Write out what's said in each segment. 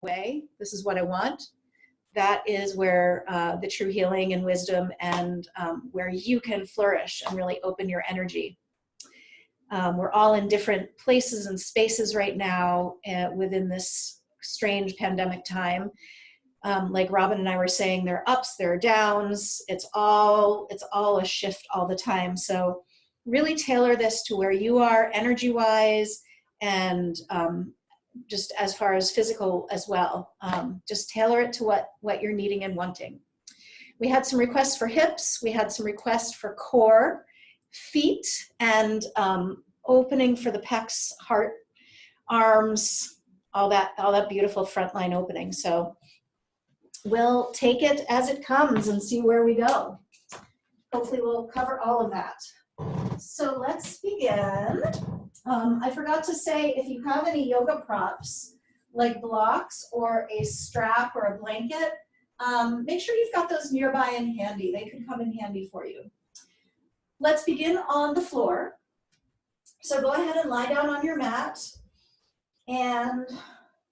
way, this is what I want, that is where the true healing and wisdom and where you can flourish and really open your energy. We're all in different places and spaces right now within this strange pandemic time. Like Robin and I were saying, there are ups, there are downs. It's all a shift all the time. So really tailor this to where you are energy-wise and just as far as physical as well. Just tailor it to what you're needing and wanting. We had some requests for hips. We had some requests for core, feet, and opening for the pecs, heart, arms, all that beautiful frontline opening. So we'll take it as it comes and see where we go. Hopefully we'll cover all of that. So let's begin. I forgot to say, if you have any yoga props, like blocks or a strap or a blanket, make sure you've got those nearby and handy. They could come in handy for you. Let's begin on the floor. So go ahead and lie down on your mat. And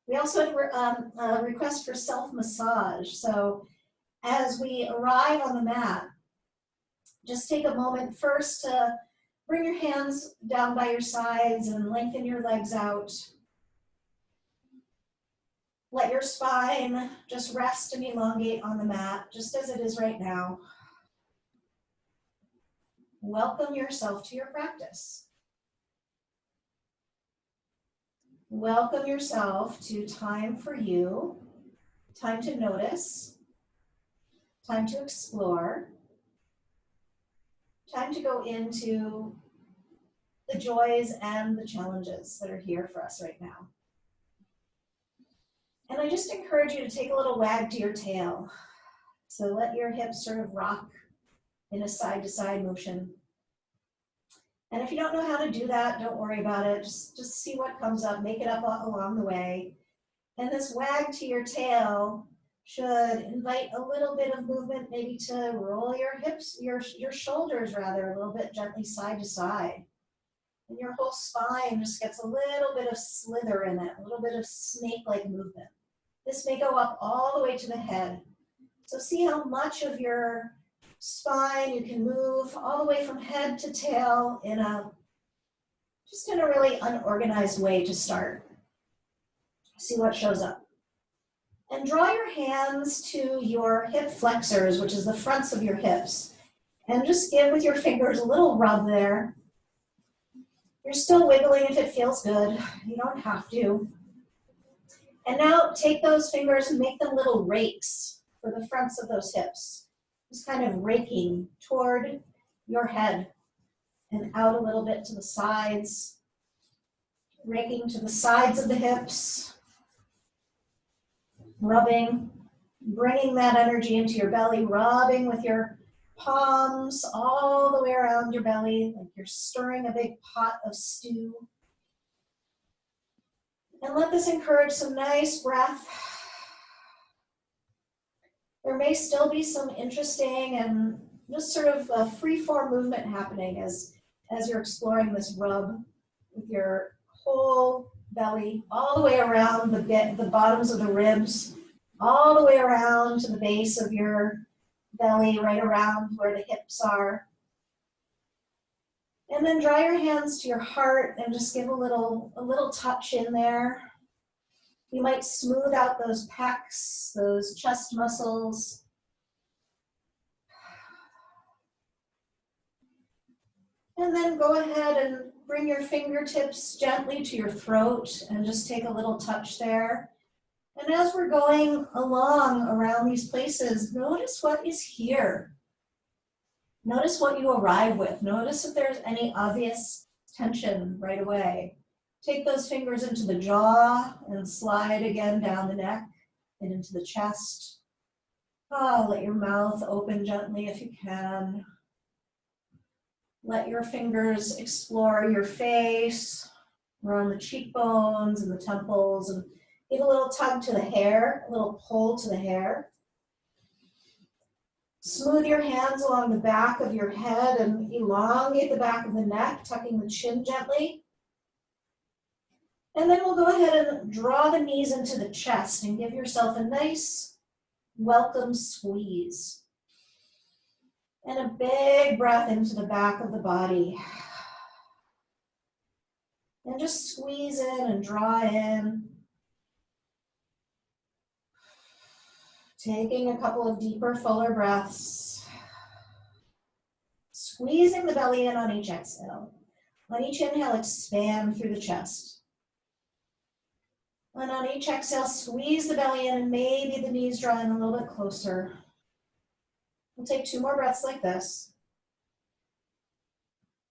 we also had a request for self-massage. So as we arrive on the mat, just take a moment first to bring your hands down by your sides and lengthen your legs out. Let your spine just rest and elongate on the mat, just as it is right now. Welcome yourself to your practice. Welcome yourself to time for you, time to notice, time to explore, time to go into the joys and the challenges that are here for us right now. And I just encourage you to take a little wag to your tail. So let your hips sort of rock in a side-to-side motion. And if you don't know how to do that, don't worry about it. Just see what comes up, make it up along the way. And this wag to your tail should invite a little bit of movement, maybe to roll your hips, your shoulders rather, a little bit gently side to side. And your whole spine just gets a little bit of slither in it, a little bit of snake-like movement. This may go up all the way to the head. So see how much of your spine you can move all the way from head to tail just in a really unorganized way to start. See what shows up. And draw your hands to your hip flexors, which is the fronts of your hips. And just give with your fingers a little rub there. You're still wiggling if it feels good. You don't have to. And now take those fingers and make them little rakes for the fronts of those hips. Just kind of raking toward your head and out a little bit to the sides. Raking to the sides of the hips. Rubbing, bringing that energy into your belly, rubbing with your palms all the way around your belly, like you're stirring a big pot of stew. And let this encourage some nice breath. There may still be some interesting and just sort of a free-form movement happening as you're exploring this rub with your whole belly, all the way around the bottoms of the ribs, all the way around to the base of your belly, right around where the hips are. And then draw your hands to your heart and just give a little touch in there. You might smooth out those pecs, those chest muscles. And then go ahead and bring your fingertips gently to your throat and just take a little touch there. And as we're going along around these places, notice what is here. Notice what you arrive with. Notice if there's any obvious tension right away. Take those fingers into the jaw and slide again down the neck and into the chest. Let your mouth open gently if you can. Let your fingers explore your face, around the cheekbones and the temples, and give a little tug to the hair, a little pull to the hair. Smooth your hands along the back of your head and elongate the back of the neck, tucking the chin gently. And then we'll go ahead and draw the knees into the chest and give yourself a nice welcome squeeze. And a big breath into the back of the body. And just squeeze in and draw in. Taking a couple of deeper, fuller breaths. Squeezing the belly in on each exhale. On each inhale, expand through the chest. And on each exhale, squeeze the belly in and maybe the knees draw in a little bit closer. We'll take 2 more breaths like this.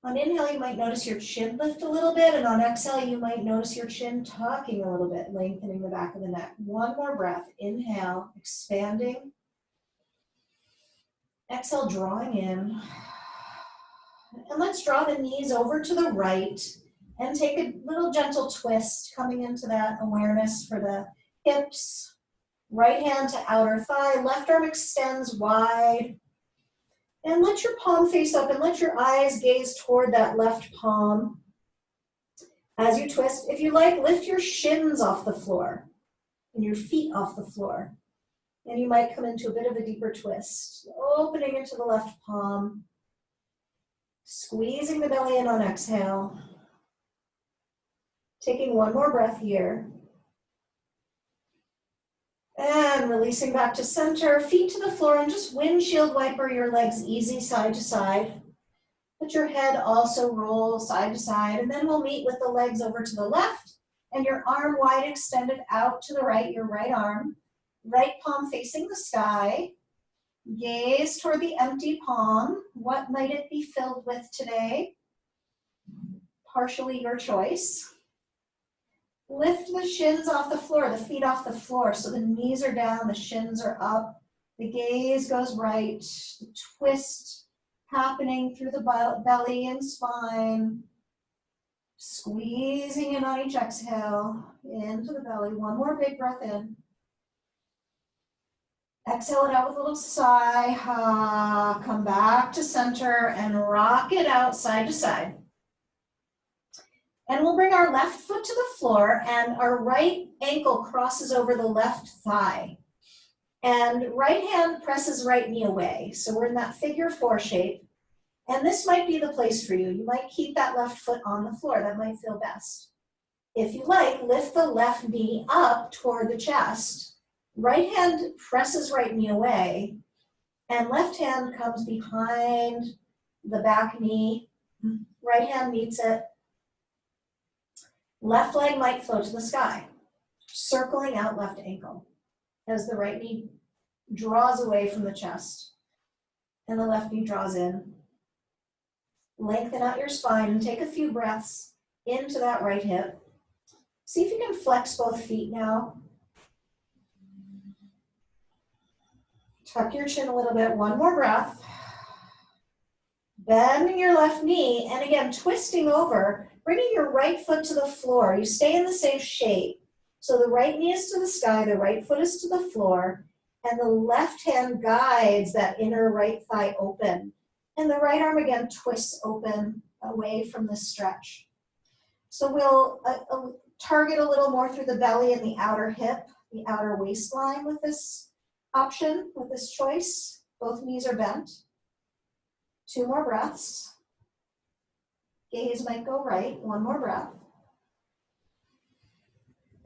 On inhale, you might notice your chin lift a little bit, and on exhale, you might notice your chin tucking a little bit, lengthening the back of the neck. 1 more breath. Inhale, expanding. Exhale, drawing in. And let's draw the knees over to the right and take a little gentle twist, coming into that awareness for the hips. Right hand to outer thigh, left arm extends wide. And let your palm face up and let your eyes gaze toward that left palm. As you twist, if you like, lift your shins off the floor and your feet off the floor. And you might come into a bit of a deeper twist, opening into the left palm, squeezing the belly in on exhale. Taking 1 more breath here. And releasing back to center, feet to the floor, and just windshield wiper your legs easy side to side. Let your head also roll side to side, and then we'll meet with the legs over to the left and your arm wide extended out to the right, your right arm. Right palm facing the sky. Gaze toward the empty palm. What might it be filled with today? Partially your choice. Lift the shins off the floor, the feet off the floor, so the knees are down, the shins are up, the gaze goes right, the twist happening through the belly and spine, squeezing in on each exhale, into the belly. 1 more big breath in. Exhale it out with a little sigh. Come back to center and rock it out side to side. And we'll bring our left foot to the floor and our right ankle crosses over the left thigh. And right hand presses right knee away. So we're in that figure 4 shape. And this might be the place for you. You might keep that left foot on the floor. That might feel best. If you like, lift the left knee up toward the chest. Right hand presses right knee away. And left hand comes behind the back knee. Right hand meets it. Left leg might float to the sky, circling out left ankle as the right knee draws away from the chest and the left knee draws in. Lengthen out your spine and take a few breaths into that right hip. See if you can flex both feet now. Tuck your chin a little bit. 1 more breath. Bending your left knee and again twisting over. Bringing your right foot to the floor. You stay in the same shape. So the right knee is to the sky, the right foot is to the floor, and the left hand guides that inner right thigh open. And the right arm again twists open away from the stretch. So we'll target a little more through the belly and the outer hip, the outer waistline with this option, with this choice. Both knees are bent. 2 more breaths. Gaze might go right. 1 more breath.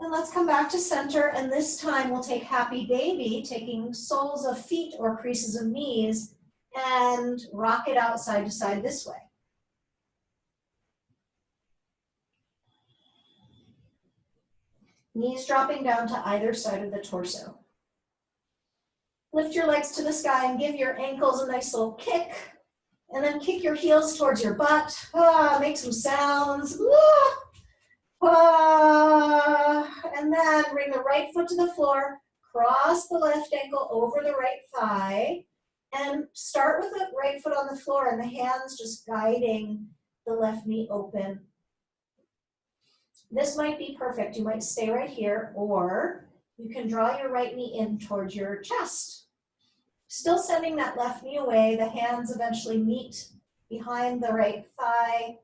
And let's come back to center, and this time we'll take happy baby, taking soles of feet or creases of knees, and rock it out side to side this way. Knees dropping down to either side of the torso. Lift your legs to the sky and give your ankles a nice little kick. And then kick your heels towards your butt. Make some sounds. And then bring the right foot to the floor. Cross the left ankle over the right thigh. And start with the right foot on the floor and the hands just guiding the left knee open. This might be perfect. You might stay right here, or you can draw your right knee in towards your chest. Still sending that left knee away. The hands eventually meet behind the right thigh,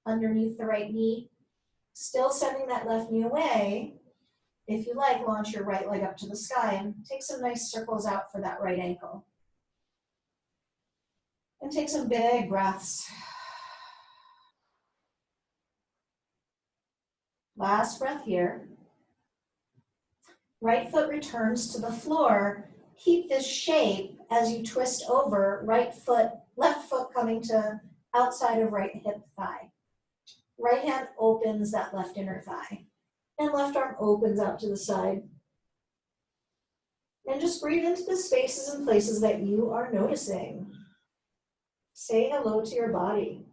underneath the right knee. Still sending that left knee away. If you like, launch your right leg up to the sky and take some nice circles out for that right ankle. And take some big breaths. Last breath here. Right foot returns to the floor. Keep this shape as you twist over, right foot, left foot coming to outside of right hip thigh. Right hand opens that left inner thigh. And left arm opens out to the side. And just breathe into the spaces and places that you are noticing. Say hello to your body.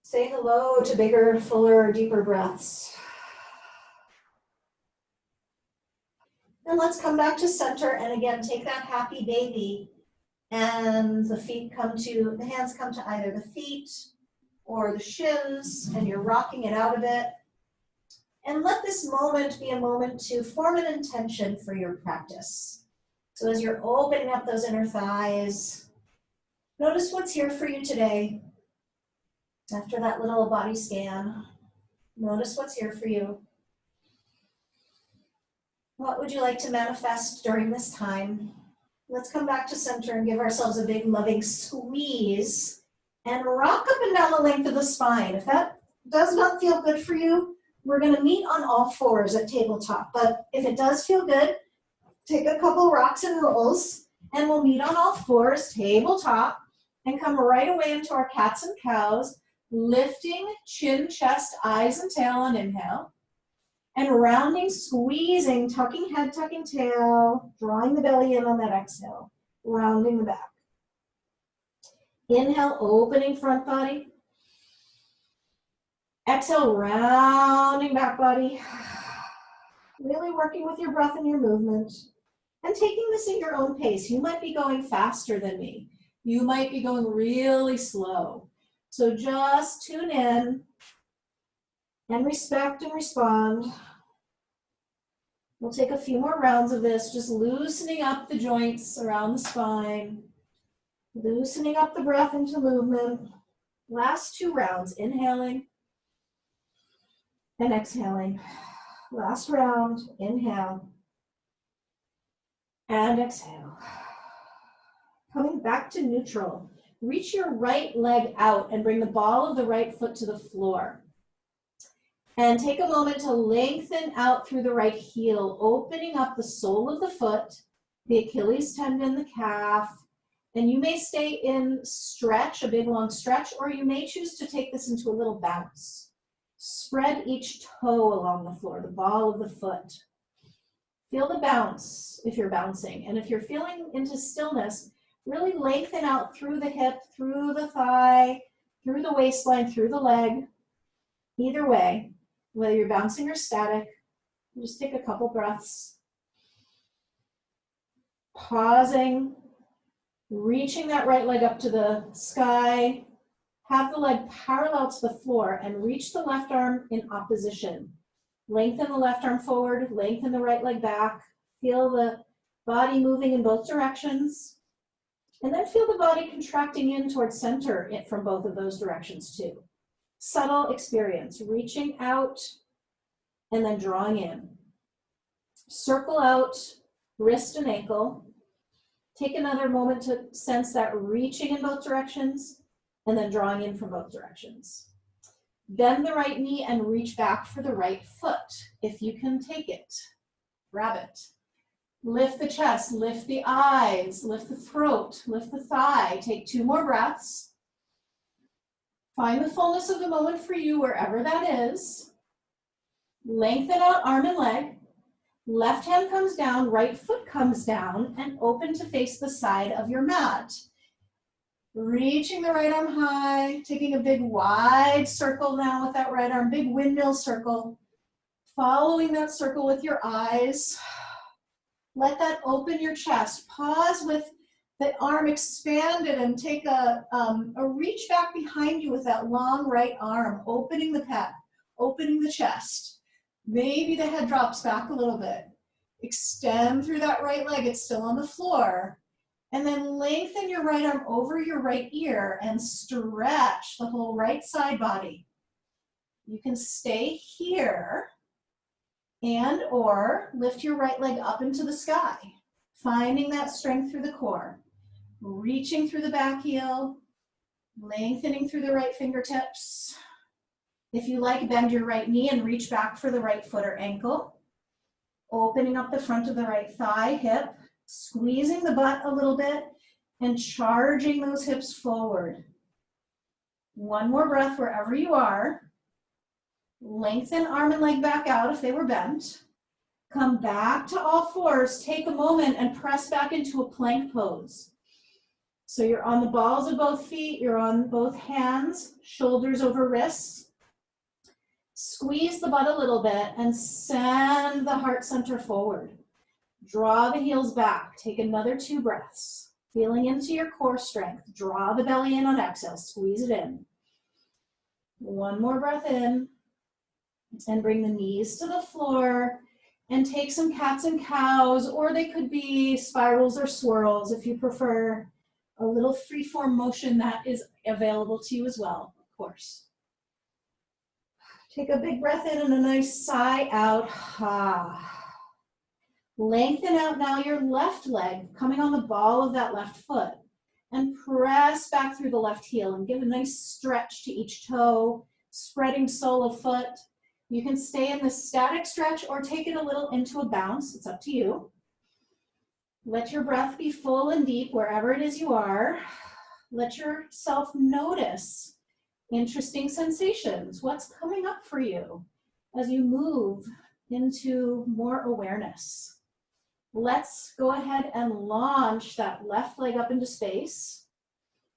Say hello to bigger, fuller, deeper breaths. And let's come back to center, and again, take that happy baby, and the hands come to either the feet or the shins, and you're rocking it out a bit. And let this moment be a moment to form an intention for your practice. So as you're opening up those inner thighs, notice what's here for you today. After that little body scan, notice what's here for you. What would you like to manifest during this time? Let's come back to center and give ourselves a big loving squeeze and rock up and down the length of the spine. If that does not feel good for you, we're going to meet on all fours at tabletop. But if it does feel good, take a couple rocks and rolls, and we'll meet on all fours, tabletop, and come right away into our cats and cows, lifting chin, chest, eyes, and tail on inhale. And rounding, squeezing, tucking head, tucking tail, drawing the belly in on that exhale, rounding the back. Inhale, opening front body. Exhale, rounding back body. Really working with your breath and your movement. And taking this at your own pace. You might be going faster than me. You might be going really slow. So just tune in and respect and respond. We'll take a few more rounds of this, just loosening up the joints around the spine, loosening up the breath into movement. Last 2 rounds, inhaling and exhaling. Last round, inhale and exhale. Coming back to neutral, reach your right leg out and bring the ball of the right foot to the floor. And take a moment to lengthen out through the right heel, opening up the sole of the foot, the Achilles tendon, the calf. And you may stay in stretch, a big long stretch, or you may choose to take this into a little bounce. Spread each toe along the floor, the ball of the foot. Feel the bounce if you're bouncing. And if you're feeling into stillness, really lengthen out through the hip, through the thigh, through the waistline, through the leg. Either way, whether you're bouncing or static, just take a couple breaths. Pausing, reaching that right leg up to the sky. Have the leg parallel to the floor and reach the left arm in opposition. Lengthen the left arm forward, lengthen the right leg back. Feel the body moving in both directions. And then feel the body contracting in towards center from both of those directions too. Subtle experience, reaching out and then drawing in. Circle out wrist and ankle. Take another moment to sense that reaching in both directions and then drawing in from both directions. Bend the right knee and reach back for the right foot. If you can take it, grab it. Lift the chest, lift the eyes, lift the throat, lift the thigh. Take 2 more breaths. Find the fullness of the moment for you wherever that is. Lengthen out arm and leg. Left hand comes down, right foot comes down, and open to face the side of your mat. Reaching the right arm high, taking a big wide circle now with that right arm, big windmill circle. Following that circle with your eyes. Let that open your chest. Pause with the arm expanded and take a reach back behind you with that long right arm, opening the pec, opening the chest. Maybe the head drops back a little bit. Extend through that right leg, it's still on the floor. And then lengthen your right arm over your right ear and stretch the whole right side body. You can stay here and or lift your right leg up into the sky, finding that strength through the core, reaching through the back heel, lengthening through the right fingertips. If you like, bend your right knee and reach back for the right foot or ankle, opening up the front of the right thigh, hip, squeezing the butt a little bit and charging those hips forward. One more breath wherever you are. Lengthen arm and leg back out if they were bent. Come back to all fours. Take a moment and press back into a plank pose. So you're on the balls of both feet. You're on both hands, shoulders over wrists. Squeeze the butt a little bit and send the heart center forward. Draw the heels back. Take another 2 breaths. Feeling into your core strength. Draw the belly in on exhale. Squeeze it in. One more breath in. And bring the knees to the floor. And take some cats and cows, or they could be spirals or swirls if you prefer a little free-form motion that is available to you as well, of course. Take a big breath in and a nice sigh out. Lengthen out now your left leg, coming on the ball of that left foot. And press back through the left heel and give a nice stretch to each toe, spreading sole of foot. You can stay in this static stretch or take it a little into a bounce. It's up to you. Let your breath be full and deep wherever it is you are. Let yourself notice interesting sensations. What's coming up for you as you move into more awareness? Let's go ahead and launch that left leg up into space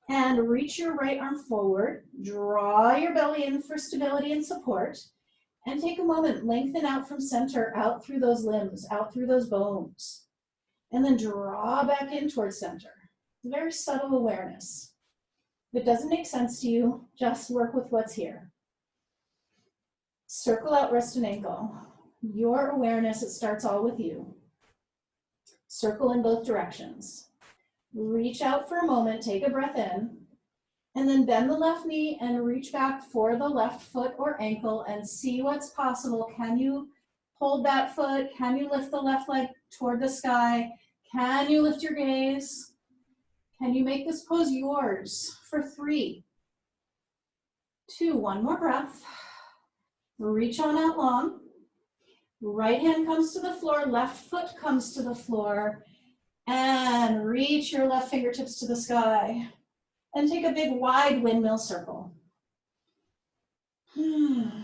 and reach your right arm forward. Draw your belly in for stability and support. And take a moment, lengthen out from center, out through those limbs, out through those bones. And then draw back in towards center. Very subtle awareness. If it doesn't make sense to you, just work with what's here. Circle out wrist and ankle. Your awareness, it starts all with you. Circle in both directions. Reach out for a moment, take a breath in. And then bend the left knee and reach back for the left foot or ankle and see what's possible. Can you hold that foot? Can you lift the left leg toward the sky? Can you lift your gaze? Can you make this pose yours for 3, 2, one more breath. Reach on out long. Right hand comes to the floor, left foot comes to the floor, and reach your left fingertips to the sky. And take a big wide windmill circle. And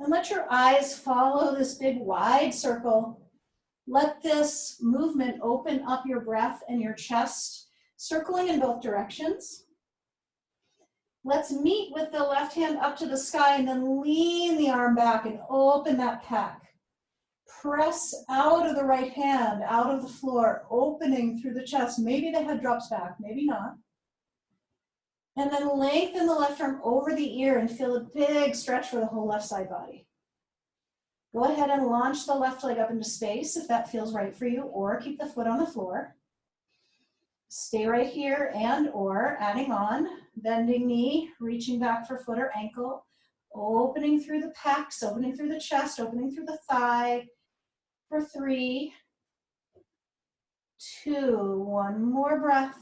let your eyes follow this big wide circle. Let this movement open up your breath and your chest, circling in both directions. Let's meet with the left hand up to the sky and then lean the arm back and open that pec. Press out of the right hand, out of the floor, opening through the chest. Maybe the head drops back, maybe not. And then lengthen the left arm over the ear and feel a big stretch for the whole left side body. Go ahead and launch the left leg up into space if that feels right for you, or keep the foot on the floor. Stay right here and or adding on, bending knee, reaching back for foot or ankle, opening through the pecs, opening through the chest, opening through the thigh for 3, 2, one more breath.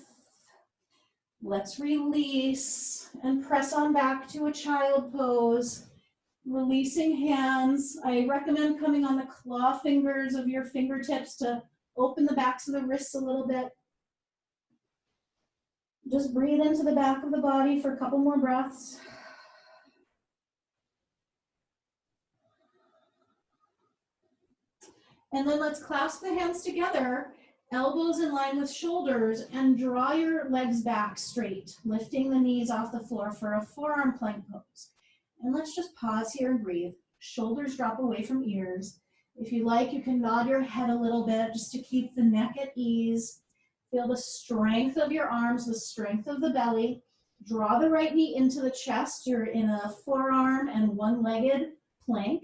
Let's release and press on back to a child pose. Releasing hands. I recommend coming on the claw fingers of your fingertips to open the backs of the wrists a little bit. Just breathe into the back of the body for a couple more breaths. And then let's clasp the hands together, elbows in line with shoulders, and draw your legs back straight, lifting the knees off the floor for a forearm plank pose. And let's just pause here and breathe. Shoulders drop away from ears. If you like, you can nod your head a little bit just to keep the neck at ease. Feel the strength of your arms, the strength of the belly. Draw the right knee into the chest. You're in a forearm and one-legged plank.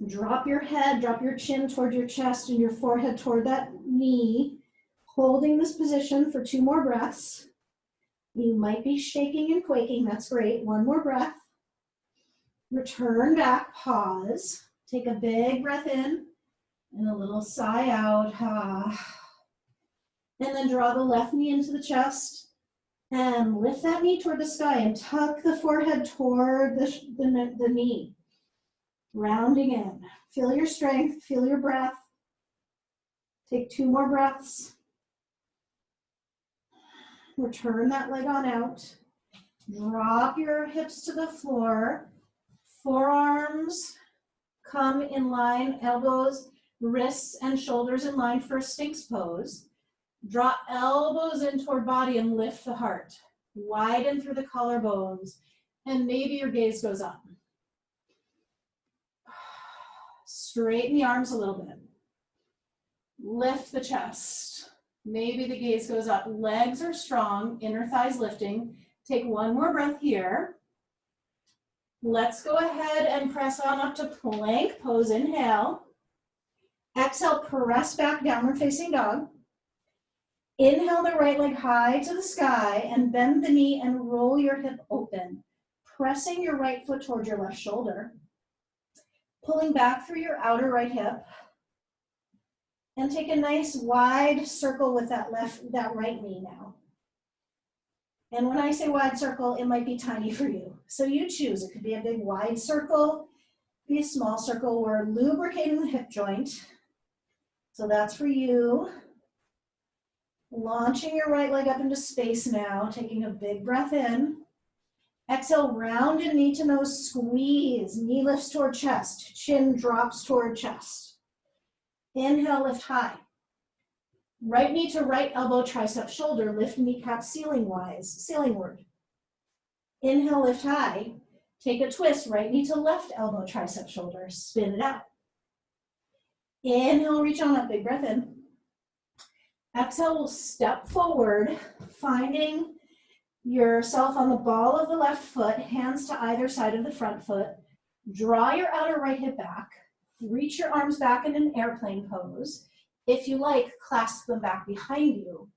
Drop your head, drop your chin toward your chest and your forehead toward that knee. Holding this position for 2 more breaths. You might be shaking and quaking, that's great. 1 more breath. Return back, pause. Take a big breath in and a little sigh out. And then draw the left knee into the chest and lift that knee toward the sky and tuck the forehead toward the knee. Rounding in. Feel your strength, feel your breath. Take 2 more breaths. Return that leg on out. Drop your hips to the floor. Forearms come in line, elbows, wrists, and shoulders in line for a Sphinx pose. Draw elbows in toward body and lift the heart. Widen through the collarbones, and maybe your gaze goes up. Straighten the arms a little bit. Lift the chest. Maybe the gaze goes up. Legs are strong, inner thighs lifting. Take 1 more breath here. Let's go ahead and press on up to plank pose. Inhale. Exhale, press back, downward facing dog. Inhale the right leg high to the sky and bend the knee and roll your hip open, pressing your right foot towards your left shoulder. Pulling back through your outer right hip. And take a nice wide circle with that right knee now. And when I say wide circle, it might be tiny for you. So you choose. It could be a big wide circle, be a small circle. We're lubricating the hip joint. So that's for you. Launching your right leg up into space now, taking a big breath in. Exhale, round and knee to nose, squeeze. Knee lifts toward chest, chin drops toward chest. Inhale, lift high. Right knee to right elbow, tricep, shoulder. Lift kneecap ceilingward. Inhale, lift high. Take a twist, right knee to left elbow, tricep, shoulder. Spin it out. Inhale, reach on up, big breath in. Exhale, we'll step forward, finding yourself on the ball of the left foot, hands to either side of the front foot. Draw your outer right hip back. Reach your arms back in an airplane pose. If you like, clasp them back behind you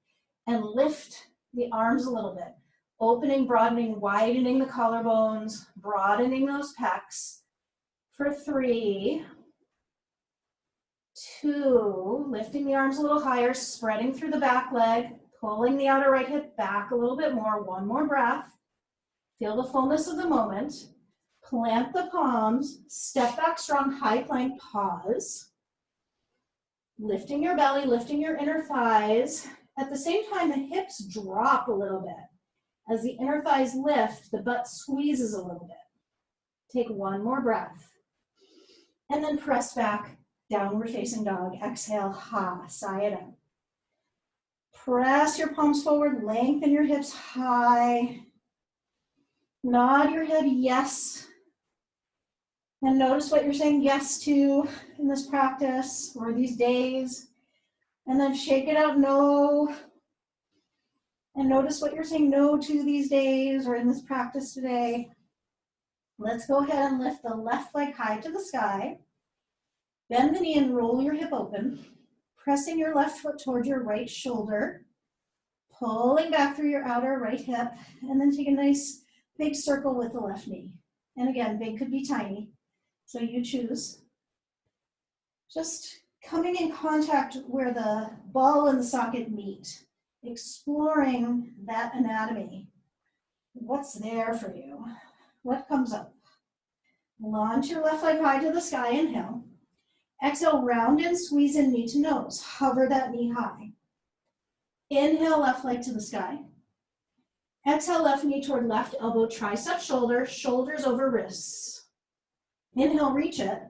and lift the arms a little bit. Opening, broadening, widening the collarbones, broadening those pecs. For 3, 2, lifting the arms a little higher, spreading through the back leg, pulling the outer right hip back a little bit more. 1 more breath. Feel the fullness of the moment. Plant the palms, step back strong, high plank, pause. Lifting your belly, lifting your inner thighs. At the same time, the hips drop a little bit. As the inner thighs lift, the butt squeezes a little bit. Take 1 more breath. And then press back, downward facing dog. Exhale, sigh it out. Press your palms forward, lengthen your hips high. Nod your head yes. And notice what you're saying yes to in this practice or these days. And then shake it out no. And notice what you're saying no to these days or in this practice today. Let's go ahead and lift the left leg high to the sky. Bend the knee and roll your hip open. Pressing your left foot toward your right shoulder. Pulling back through your outer right hip. And then take a nice big circle with the left knee. And again, big could be tiny. So you choose. Just coming in contact where the ball and the socket meet. Exploring that anatomy. What's there for you? What comes up? Launch your left leg high to the sky, inhale. Exhale, round and squeeze in knee to nose. Hover that knee high. Inhale, left leg to the sky. Exhale, left knee toward left elbow, tricep, shoulder, shoulders over wrists. Inhale, reach it.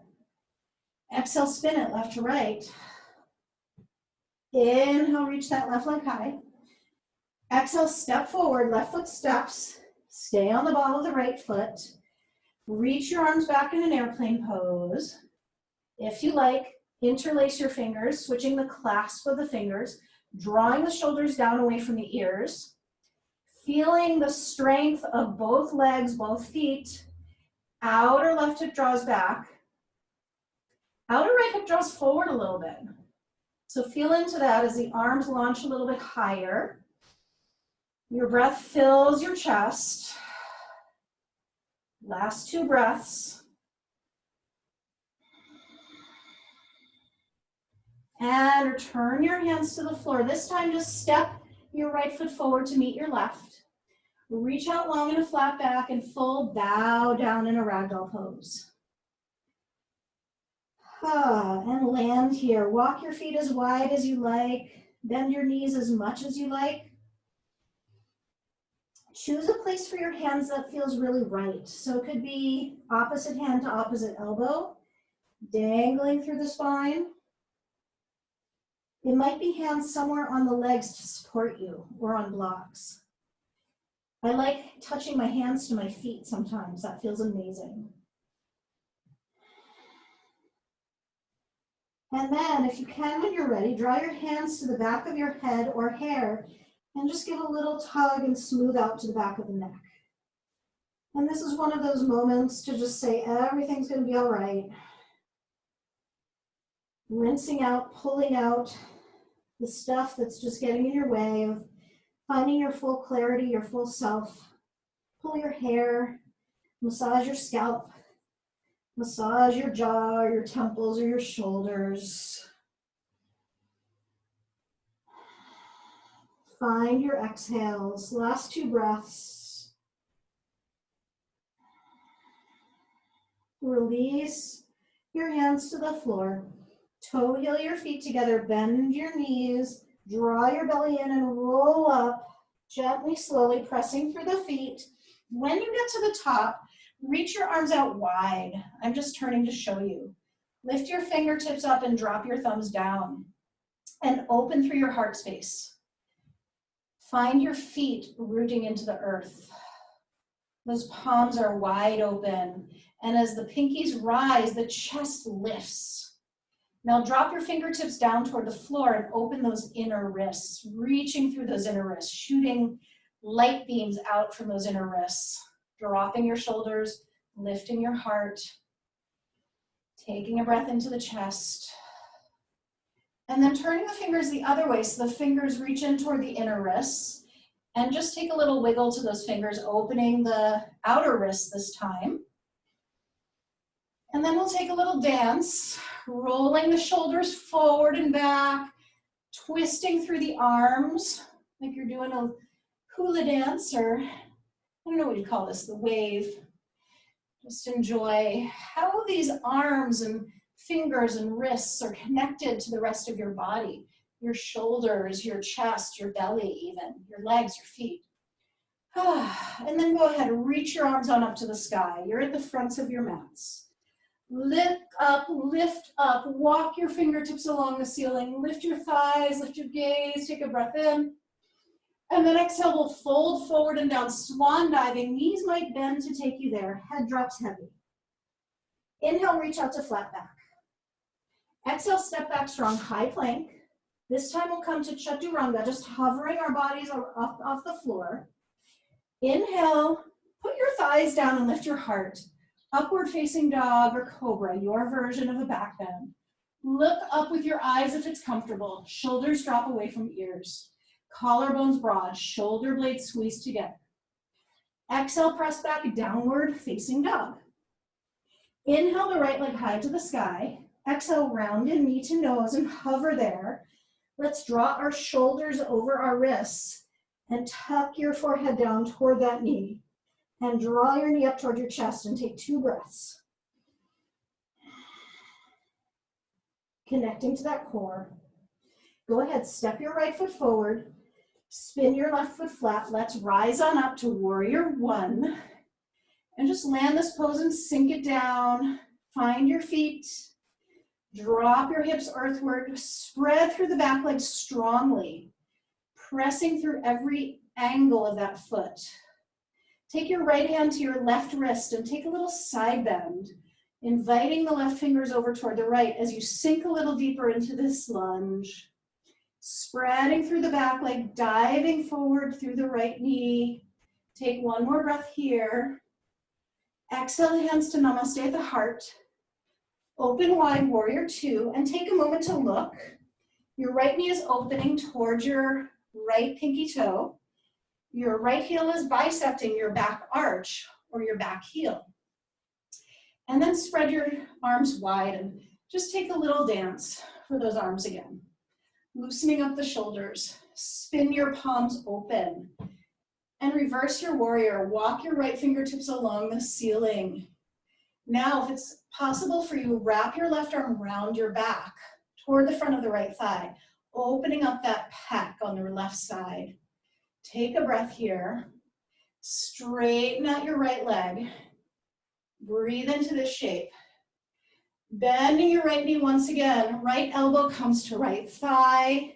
Exhale, spin it left to right. Inhale, reach that left leg high. Exhale, step forward, left foot steps. Stay on the ball of the right foot. Reach your arms back in an airplane pose. If you like, interlace your fingers, switching the clasp of the fingers, drawing the shoulders down away from the ears. Feeling the strength of both legs, both feet. Outer left hip draws back. Outer right hip draws forward a little bit. So feel into that as the arms launch a little bit higher. Your breath fills your chest. Last 2 breaths. And return your hands to the floor. This time, just step your right foot forward to meet your left. Reach out long in a flat back and full bow down in a ragdoll pose. And land here. Walk your feet as wide as you like. Bend your knees as much as you like. Choose a place for your hands that feels really right. So it could be opposite hand to opposite elbow, dangling through the spine. It might be hands somewhere on the legs to support you or on blocks. I like touching my hands to my feet sometimes. That feels amazing. And then if you can, when you're ready, draw your hands to the back of your head or hair and just give a little tug and smooth out to the back of the neck. And this is one of those moments to just say, everything's going to be all right. Rinsing out, pulling out the stuff that's just getting in your way of finding your full clarity, your full self. Pull your hair, massage your scalp, massage your jaw, or your temples, or your shoulders. Find your exhales. Last 2 breaths. Release your hands to the floor. Toe heel your feet together. Bend your knees. Draw your belly in and roll up. Gently, slowly pressing through the feet. When you get to the top, reach your arms out wide. I'm just turning to show you. Lift your fingertips up and drop your thumbs down. And open through your heart space. Find your feet rooting into the earth. Those palms are wide open. And as the pinkies rise, the chest lifts. Now drop your fingertips down toward the floor and open those inner wrists, reaching through those inner wrists, shooting light beams out from those inner wrists. Dropping your shoulders, lifting your heart, taking a breath into the chest. And then turning the fingers the other way so the fingers reach in toward the inner wrists. And just take a little wiggle to those fingers, opening the outer wrists this time. And then we'll take a little dance, rolling the shoulders forward and back, twisting through the arms, like you're doing a hula dance, or I don't know what you call this, the wave. Just enjoy how these arms and fingers and wrists are connected to the rest of your body, your shoulders, your chest, your belly even, your legs, your feet. And then go ahead and reach your arms on up to the sky. You're at the fronts of your mats. Lift up, walk your fingertips along the ceiling, lift your thighs, lift your gaze, take a breath in. And then exhale, we'll fold forward and down, swan diving. Knees might bend to take you there, head drops heavy. Inhale, reach out to flat back. Exhale, step back strong, high plank. This time we'll come to chaturanga, just hovering our bodies off the floor. Inhale, put your thighs down and lift your heart. Upward facing dog or cobra, your version of a back bend. Look up with your eyes if it's comfortable. Shoulders drop away from ears. Collarbones broad, shoulder blades squeeze together. Exhale, press back, downward facing dog. Inhale the right leg high to the sky. Exhale, round in knee to nose and hover there. Let's draw our shoulders over our wrists and tuck your forehead down toward that knee. And draw your knee up toward your chest and take 2 breaths. Connecting to that core. Go ahead, step your right foot forward. Spin your left foot flat. Let's rise on up to warrior 1. And just land this pose and sink it down. Find your feet. Drop your hips earthward. Spread through the back leg strongly. Pressing through every angle of that foot. Take your right hand to your left wrist and take a little side bend, inviting the left fingers over toward the right as you sink a little deeper into this lunge. Spreading through the back leg, diving forward through the right knee. Take 1 more breath here. Exhale the hands to namaste at the heart. Open wide, warrior 2, and take a moment to look. Your right knee is opening towards your right pinky toe. Your right heel is bisecting your back arch or your back heel. And then spread your arms wide and just take a little dance for those arms again. Loosening up the shoulders, spin your palms open, and reverse your warrior. Walk your right fingertips along the ceiling. Now, if it's possible for you, wrap your left arm around your back toward the front of the right thigh, opening up that pec on the left side. Take a breath here. Straighten out your right leg. Breathe into this shape. Bending your right knee once again. Right elbow comes to right thigh.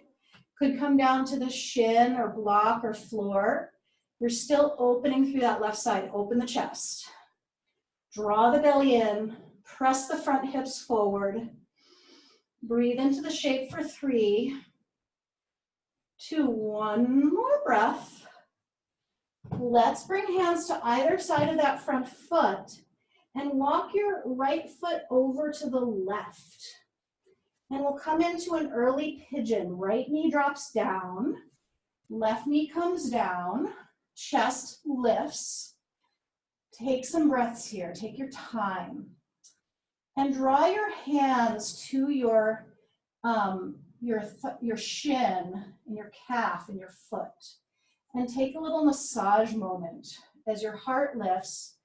Could come down to the shin or block or floor. You're still opening through that left side. Open the chest. Draw the belly in. Press the front hips forward. Breathe into the shape for 3, 2, 1 more breath. Let's bring hands to either side of that front foot and walk your right foot over to the left. And we'll come into an early pigeon. Right knee drops down, left knee comes down, chest lifts. Take some breaths here, take your time. And draw your hands to your shin and your calf and your foot. And take a little massage moment as your heart lifts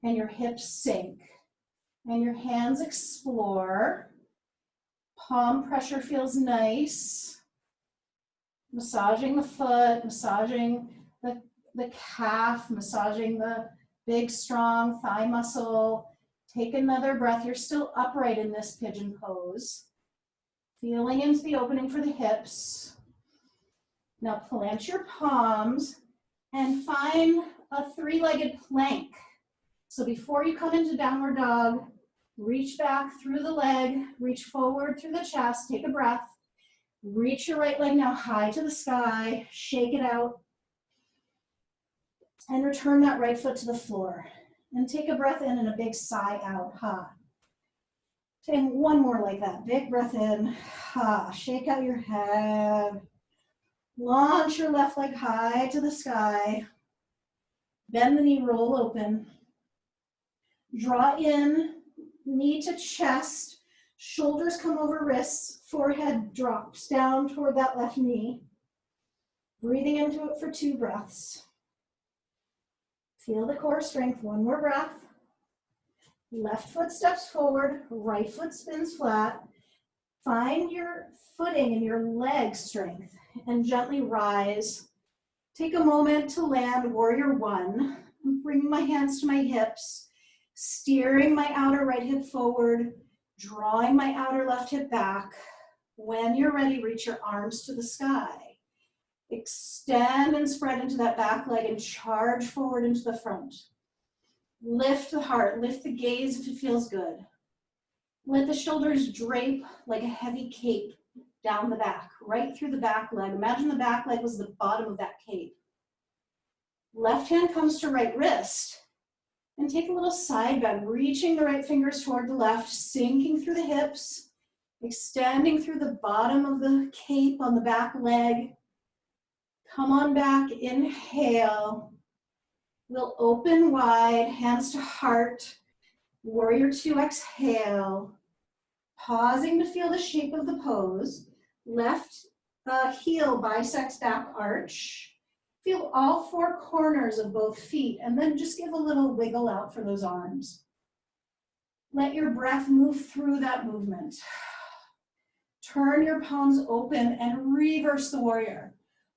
and your hips sink and your hands explore. Palm pressure feels nice. Massaging the foot, massaging the calf, massaging the big, strong thigh muscle. Take another breath. You're still upright in this pigeon pose. Feeling into the opening for the hips. Now plant your palms and find a 3-legged plank. So before you come into downward dog, reach back through the leg, reach forward through the chest, take a breath. Reach your right leg now high to the sky, shake it out, and return that right foot to the floor. And take a breath in and a big sigh out, ha. Take one more like that, big breath in, ha. Shake out your head. Launch your left leg high to the sky. Bend the knee, roll open. Draw in, knee to chest. Shoulders come over wrists. Forehead drops down toward that left knee. Breathing into it for 2 breaths. Feel the core strength. 1 more breath. Left foot steps forward. Right foot spins flat. Find your footing and your leg strength and gently rise. Take a moment to land warrior 1. I'm bringing my hands to my hips, steering my outer right hip forward, drawing my outer left hip back. When you're ready, reach your arms to the sky. Extend and spread into that back leg and charge forward into the front. Lift the heart, lift the gaze if it feels good. Let the shoulders drape like a heavy cape down the back, right through the back leg. Imagine the back leg was the bottom of that cape. Left hand comes to right wrist. And take a little side bend, reaching the right fingers toward the left, sinking through the hips, extending through the bottom of the cape on the back leg. Come on back, inhale. We'll open wide, hands to heart. Warrior 2, exhale. Pausing to feel the shape of the pose. Left heel bisects back arch. Feel all 4 corners of both feet and then just give a little wiggle out for those arms. Let your breath move through that movement. Turn your palms open and reverse the warrior.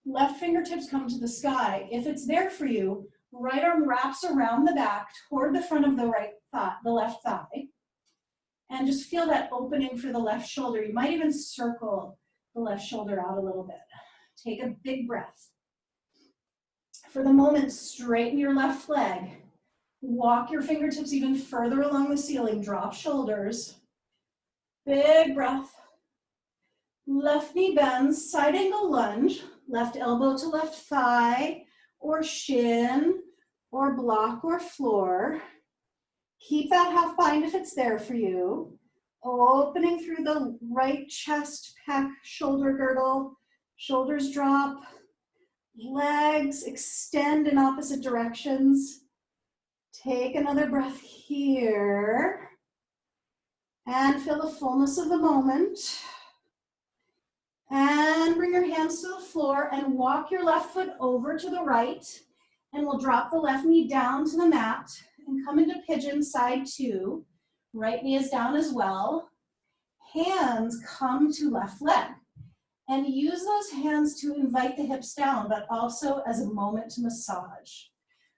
Left fingertips come to the sky. If it's there for you, right arm wraps around the back toward the front of the left thigh. And just feel that opening for the left shoulder. You might even circle the left shoulder out a little bit. Take a big breath. For the moment, straighten your left leg. Walk your fingertips even further along the ceiling. Drop shoulders. Big breath. Left knee bends, side angle lunge. Left elbow to left thigh or shin or block or floor. Keep that half bind if it's there for you. Opening through the right chest, pec, shoulder girdle. Shoulders drop. Legs extend in opposite directions. Take another breath here. And feel the fullness of the moment. And bring your hands to the floor and walk your left foot over to the right. And we'll drop the left knee down to the mat and come into pigeon side 2. Right knee is down as well. Hands come to left leg. And use those hands to invite the hips down, but also as a moment to massage.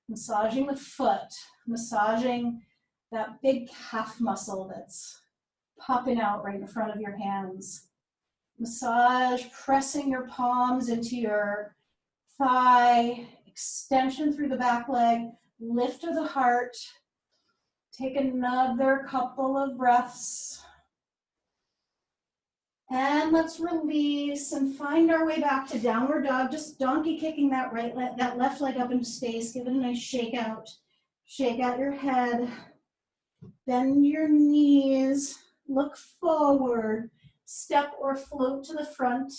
Massaging the foot, massaging that big calf muscle that's popping out right in front of your hands. Massage, pressing your palms into your thigh, extension through the back leg, lift of the heart. Take another couple of breaths. And let's release and find our way back to downward dog, just donkey kicking that that left leg up into space. Give it a nice shake out. Shake out your head. Bend your knees. Look forward. Step or float to the front.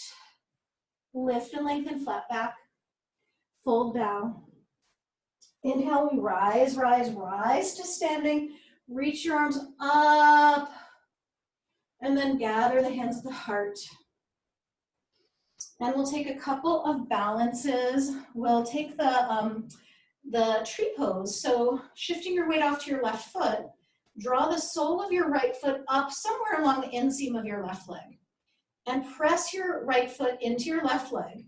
Lift and lengthen flat back. Fold down. Inhale, we rise, rise, rise to standing. Reach your arms up. And then gather the hands at the heart. And we'll take a couple of balances. We'll take the tree pose. So shifting your weight off to your left foot, draw the sole of your right foot up somewhere along the inseam of your left leg. And press your right foot into your left leg.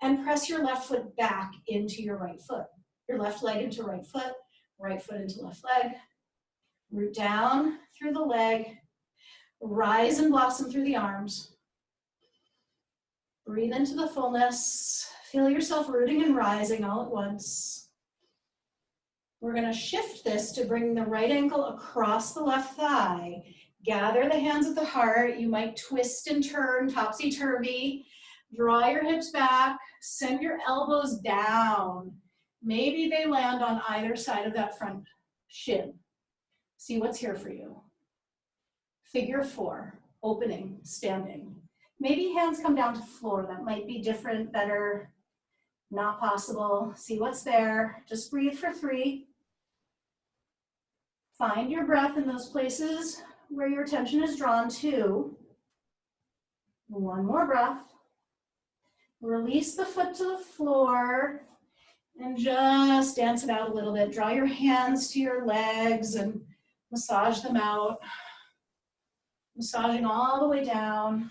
And press your left foot back into your right foot. Your left leg into right foot into left leg. Root down through the leg. Rise and blossom through the arms. Breathe into the fullness. Feel yourself rooting and rising all at once. We're going to shift this to bring the right ankle across the left thigh. Gather the hands at the heart. You might twist and turn topsy-turvy. Draw your hips back. Send your elbows down. Maybe they land on either side of that front shin. See what's here for you. Figure 4, opening, standing. Maybe hands come down to floor. That might be different, better, not possible. See what's there. Just breathe for 3. Find your breath in those places where your attention is drawn to. 1 more breath. Release the foot to the floor and just dance it out a little bit. Draw your hands to your legs and massage them out. Massaging all the way down.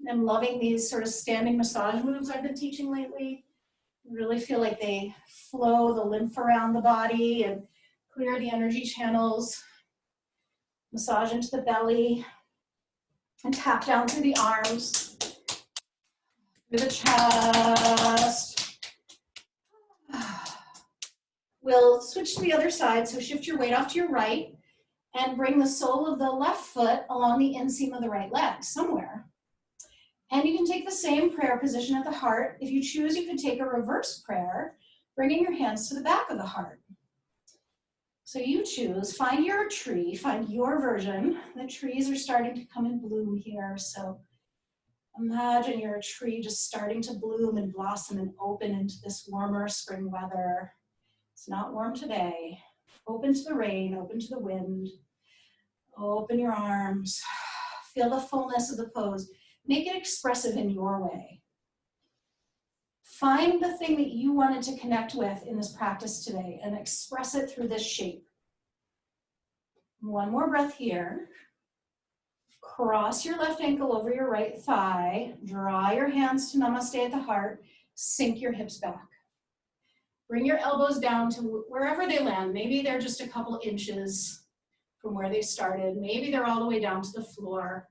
I'm loving these sort of standing massage moves I've been teaching lately. Really feel like they flow the lymph around the body and clear the energy channels. Massage into the belly and tap down through the arms, through the chest. We'll switch to the other side, so shift your weight off to your right and bring the sole of the left foot along the inseam of the right leg, somewhere. And you can take the same prayer position at the heart. If you choose, you can take a reverse prayer, bringing your hands to the back of the heart. So you choose, find your tree, find your version. The trees are starting to come in bloom here, so imagine your tree just starting to bloom and blossom and open into this warmer spring weather. It's not warm today. Open to the rain, open to the wind. Open your arms. Feel the fullness of the pose. Make it expressive in your way. Find the thing that you wanted to connect with in this practice today and express it through this shape. 1 more breath here. Cross your left ankle over your right thigh. Draw your hands to namaste at the heart. Sink your hips back. Bring your elbows down to wherever they land. Maybe they're just a couple inches from where they started. Maybe they're all the way down to the floor.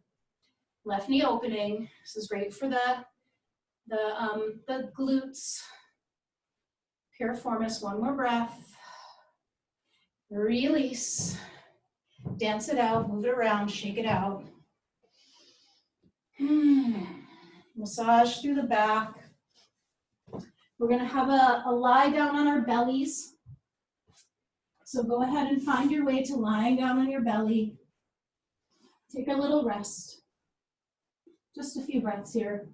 Left knee opening. This is great for the glutes. Piriformis, 1 more breath. Release. Dance it out, move it around, shake it out. Massage through the back. We're gonna have a lie down on our bellies. So go ahead and find your way to lying down on your belly. Take a little rest. Just a few breaths here.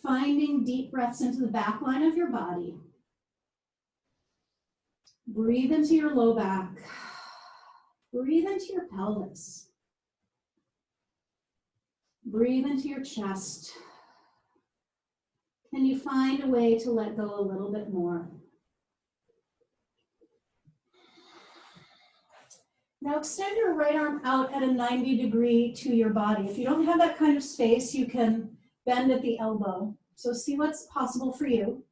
Finding deep breaths into the back line of your body. Breathe into your low back. Breathe into your pelvis. Breathe into your chest. Can you find a way to let go a little bit more? Now extend your right arm out at a 90 degree to your body. If you don't have that kind of space, you can bend at the elbow. So see what's possible for you.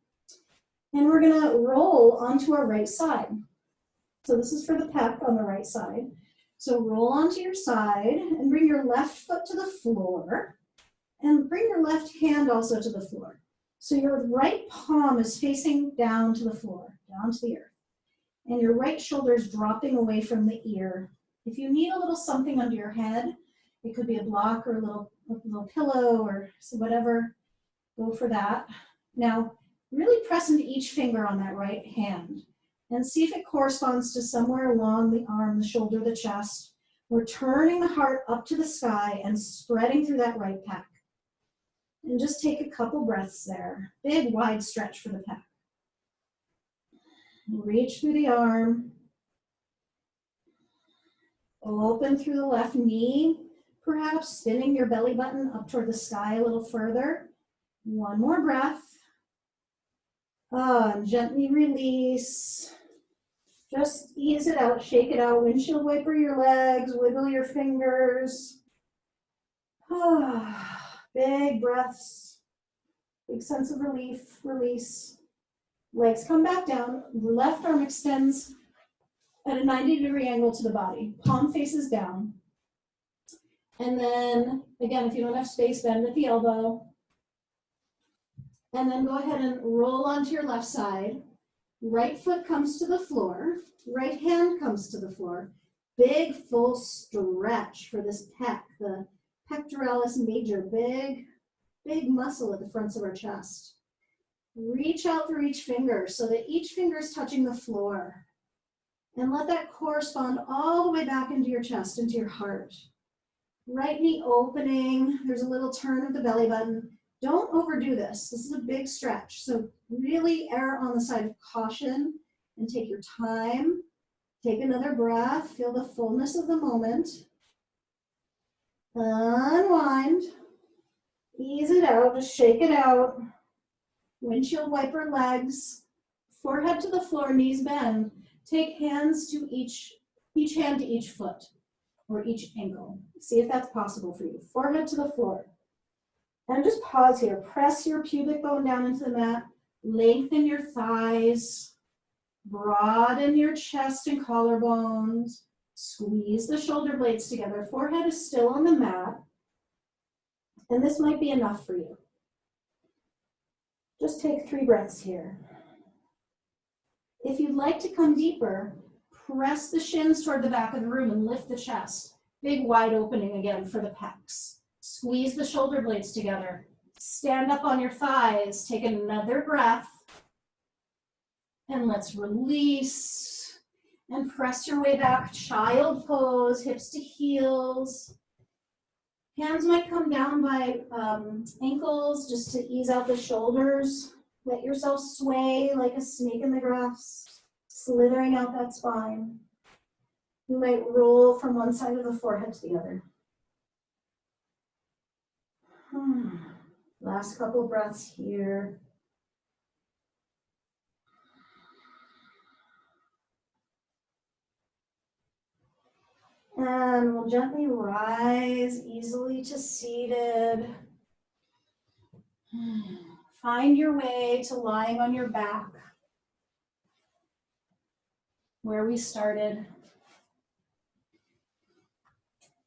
And we're gonna roll onto our right side. So this is for the pec on the right side. So roll onto your side and bring your left foot to the floor and bring your left hand also to the floor. So your right palm is facing down to the floor, down to the earth. And your right shoulder is dropping away from the ear. If you need a little something under your head, it could be a block or a little pillow or whatever, go for that. Now, really press into each finger on that right hand and see if it corresponds to somewhere along the arm, the shoulder, the chest. We're turning the heart up to the sky and spreading through that right pec. And just take a couple breaths there. Big, wide stretch for the pec. Reach through the arm. Open through the left knee, perhaps spinning your belly button up toward the sky a little further. One more breath. And gently release. Just ease it out, shake it out. Windshield wiper your legs, wiggle your fingers. Big breaths. Big sense of relief, release. Legs come back down. Left arm extends at a 90-degree angle to the body. Palm faces down. And then, again, if you don't have space, bend at the elbow. And then go ahead and roll onto your left side. Right foot comes to the floor. Right hand comes to the floor. Big, full stretch for this pec, the pectoralis major, big muscle at the fronts of our chest. Reach out through each finger so that each finger is touching the floor. And let that correspond all the way back into your chest, into your heart. Right knee opening. There's a little turn of the belly button. Don't overdo this. This is a big stretch. So really err on the side of caution and take your time. Take another breath. Feel the fullness of the moment. Unwind. Ease it out. Just shake it out. Windshield wiper legs. Forehead to the floor, knees bend. Take hands to each hand to each foot or each ankle. See if that's possible for you. Forehead to the floor. And just pause here. Press your pubic bone down into the mat. Lengthen your thighs. Broaden your chest and collarbones. Squeeze the shoulder blades together. Forehead is still on the mat. And this might be enough for you. Just take 3 breaths here. If you'd like to come deeper, press the shins toward the back of the room and lift the chest. Big wide opening again for the pecs. Squeeze the shoulder blades together. Stand up on your thighs. Take another breath. And let's release. And press your way back. Child pose, hips to heels. Hands might come down by ankles just to ease out the shoulders. Let yourself sway like a snake in the grass, slithering out that spine. You might roll from one side of the forehead to the other. Last couple breaths here. And we'll gently rise easily to seated. Find your way to lying on your back, where we started.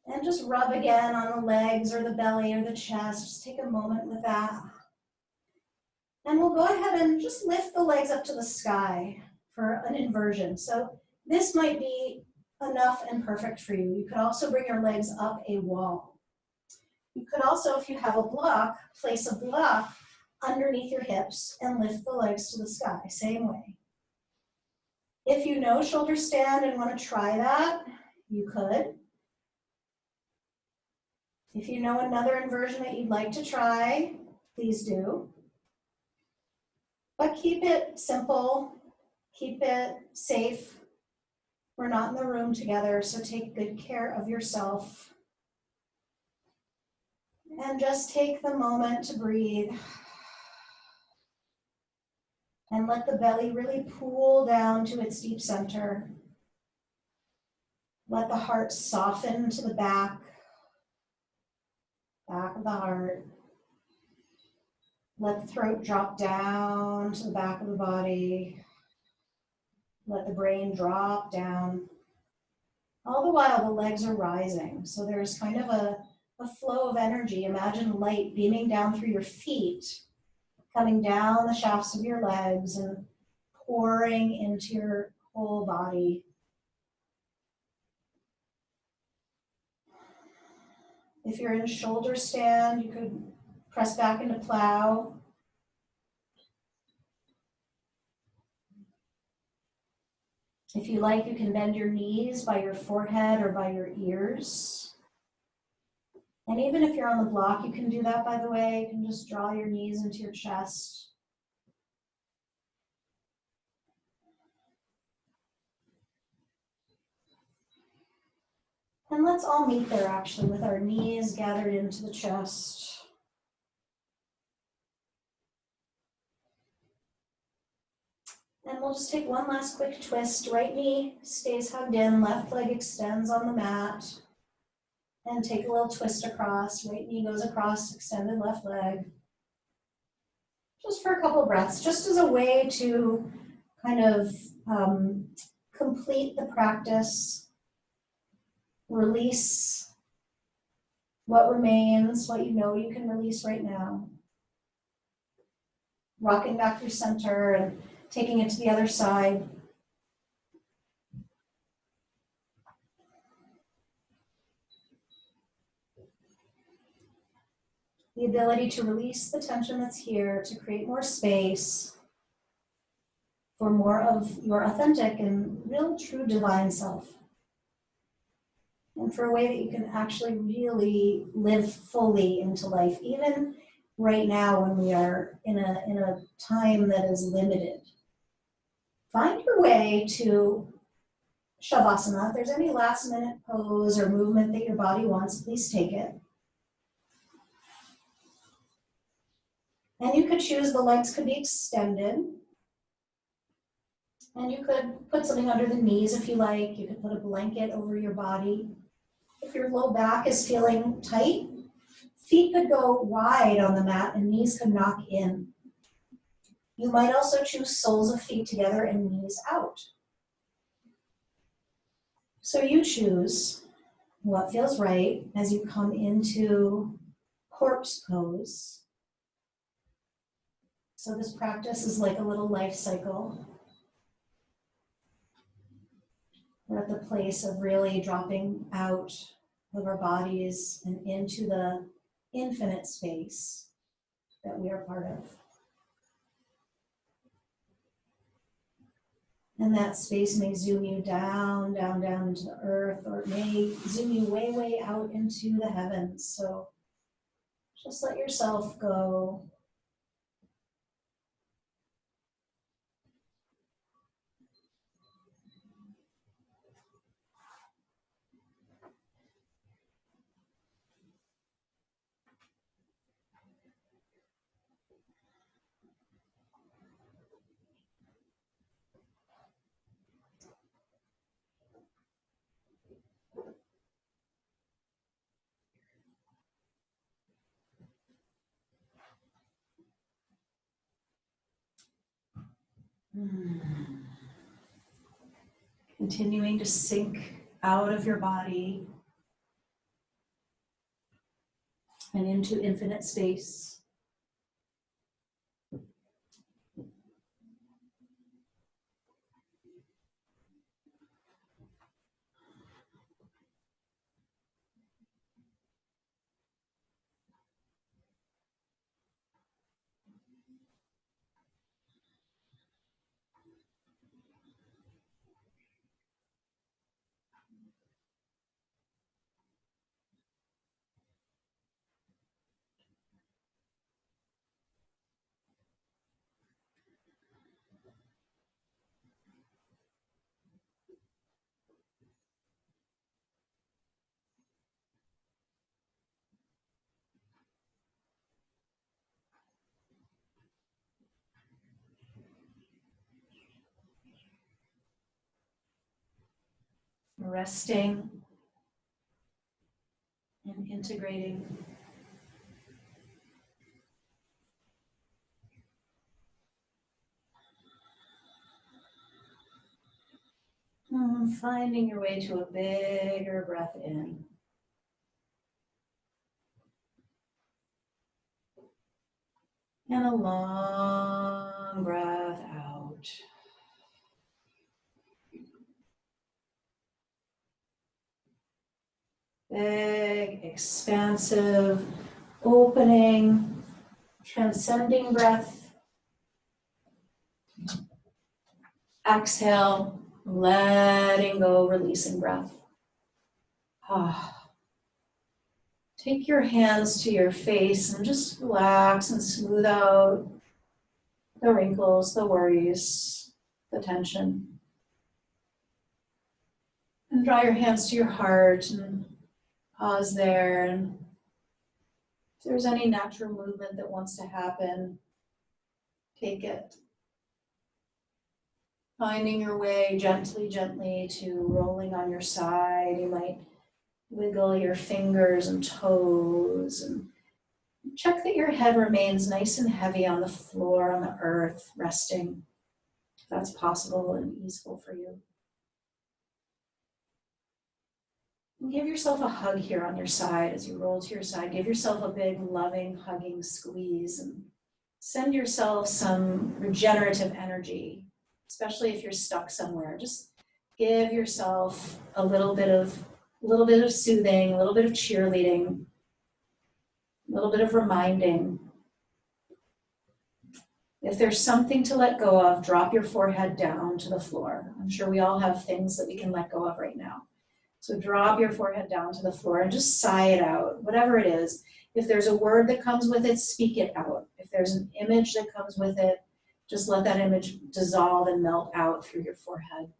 And just rub again on the legs or the belly or the chest. Just take a moment with that. And we'll go ahead and just lift the legs up to the sky for an inversion. So this might be enough and perfect for you. You could also bring your legs up a wall. You could also, if you have a block, place a block underneath your hips and lift the legs to the sky, same way. If you know shoulder stand and want to try that, you could. If you know another inversion that you'd like to try, please do. But keep it simple, keep it safe. We're not in the room together, so take good care of yourself. And just take the moment to breathe. And let the belly really pool down to its deep center. Let the heart soften to the back of the heart. Let the throat drop down to the back of the body. Let the brain drop down. All the while the legs are rising. So there's kind of a flow of energy. Imagine light beaming down through your feet, coming down the shafts of your legs and pouring into your whole body. If you're in shoulder stand, you could press back into plow. If you like, you can bend your knees by your forehead or by your ears. And even if you're on the block, you can do that, by the way. You can just draw your knees into your chest. And let's all meet there, actually, with our knees gathered into the chest. And we'll just take one last quick twist. Right knee stays hugged in, left leg extends on the mat. And take a little twist across. Right knee goes across, extended left leg. Just for a couple of breaths, just as a way to kind of complete the practice. Release what remains, what you know you can release right now. Rocking back through center and taking it to the other side. The ability to release the tension that's here, to create more space for more of your authentic and real, true divine self. And for a way that you can actually really live fully into life, even right now when we are in a time that is limited. Find your way to Shavasana. If there's any last minute pose or movement that your body wants, please take it. And you could choose, the legs could be extended. And you could put something under the knees if you like. You could put a blanket over your body. If your low back is feeling tight, feet could go wide on the mat and knees could knock in. You might also choose soles of feet together and knees out. So you choose what feels right as you come into corpse pose. So this practice is like a little life cycle. We're at the place of really dropping out of our bodies and into the infinite space that we are part of. And that space may zoom you down, down, down into the earth, or it may zoom you way, way out into the heavens. So just let yourself go. Continuing to sink out of your body and into infinite space. resting and integrating. Finding your way to a bigger breath in. And a long breath out. Big, expansive, opening, transcending breath. Exhale, letting go, releasing breath. Take your hands to your face and just relax and smooth out the wrinkles, the worries, the tension. And draw your hands to your heart and pause there. And if there's any natural movement that wants to happen, take it. Finding your way gently, gently to rolling on your side. You might wiggle your fingers and toes and check that your head remains nice and heavy on the floor, on the earth, resting. If that's possible and easeful for you. And give yourself a hug here on your side as you roll to your side. Give yourself a big, loving, hugging squeeze and send yourself some regenerative energy, especially if you're stuck somewhere. Just give yourself a little bit of soothing, a little bit of cheerleading, a little bit of reminding. If there's something to let go of, drop your forehead down to the floor. I'm sure we all have things that we can let go of right now. So drop your forehead down to the floor and just sigh it out, whatever it is. If there's a word that comes with it, speak it out. If there's an image that comes with it, just let that image dissolve and melt out through your forehead.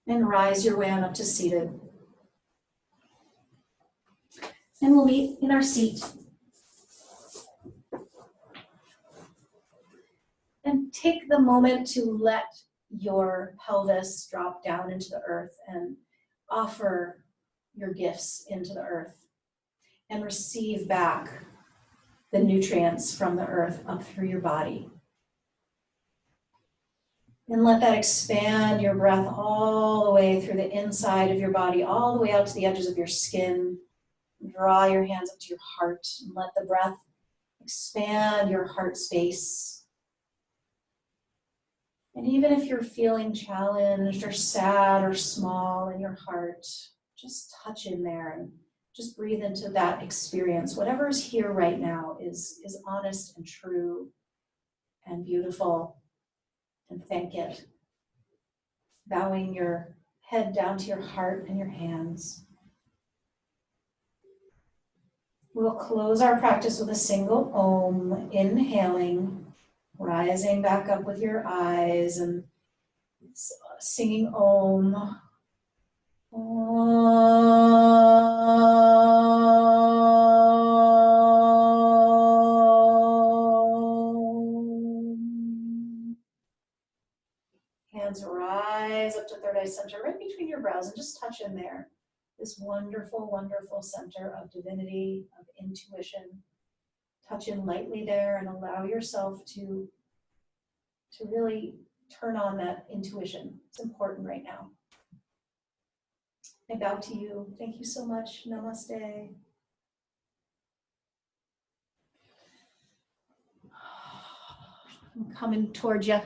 And rise your way on up to seated. And we'll meet in our seat. And take the moment to let your pelvis drop down into the earth and offer your gifts into the earth and receive back the nutrients from the earth up through your body. And let that expand your breath all the way through the inside of your body, all the way out to the edges of your skin. Draw your hands up to your heart and let the breath expand your heart space. And even if you're feeling challenged or sad or small in your heart, just touch in there and just breathe into that experience. Whatever is here right now is honest and true and beautiful, and thank it. Bowing your head down to your heart and your hands. We'll close our practice with a single Om, inhaling, rising back up with your eyes and singing Om. Om. Hands rise up to third eye center, right between your brows, and just touch in there. This wonderful, wonderful center of divinity, of intuition. Touch in lightly there and allow yourself to really turn on that intuition. It's important right now. I bow to you. Thank you so much. Namaste. I'm coming towards you.